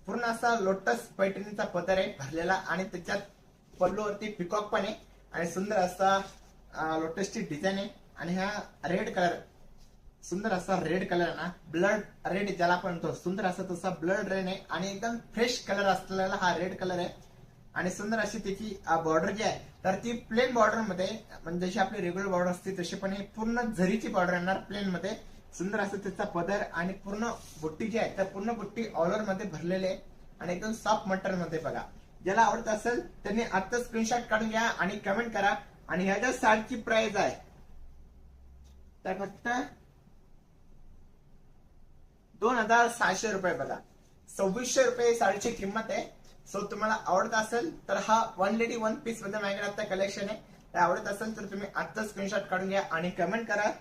पूर्ण असा लोटस पैठणीचा पदर आहे भरलेला आणि त्याच्यात पल्लूवरती पिकॉक पण आहे आणि सुंदर असा लोटसची डिझाईन आहे आणि हा रेड कलर, सुंदर असा रेड कलर ना, ब्लड रेड ज्याला आपण म्हणतो, सुंदर असा तसा ब्लड रेड आहे आणि एकदम फ्रेश कलर असलेला हा रेड कलर आहे आणि सुंदर अशी त्याची बॉर्डर जी आहे तर ती प्लेन बॉर्डर मध्ये, म्हणजे जशी आपली रेग्युलर बॉर्डर असते तशी पण ही पूर्ण झरीची बॉर्डर येणार प्लेन मध्ये. सुंदर असं त्याचा पदर आणि पूर्ण बुट्टी जी आहे तर पूर्ण बुट्टी ऑल ओव्हर मध्ये भरलेली आहे आणि एकदम सॉफ्ट मटेरियल मध्ये. बघा, ज्याला आवडत असेल त्यांनी आता स्क्रीनशॉट काढून घ्या आणि कमेंट करा. आणि ह्याच्या साडीची प्राइस आहे तर फक्त 2600 रुपये. बघा, 2600 रुपये साडीची किंमत आहे. सो तुम्हाला आवडत असेल तर हा वन लेडी वन पीस मध्ये माझ्याकडे आता कलेक्शन आहे. आवडत असेल तर तुम्ही आता स्क्रीनशॉट काढून घ्या आणि कमेंट करा.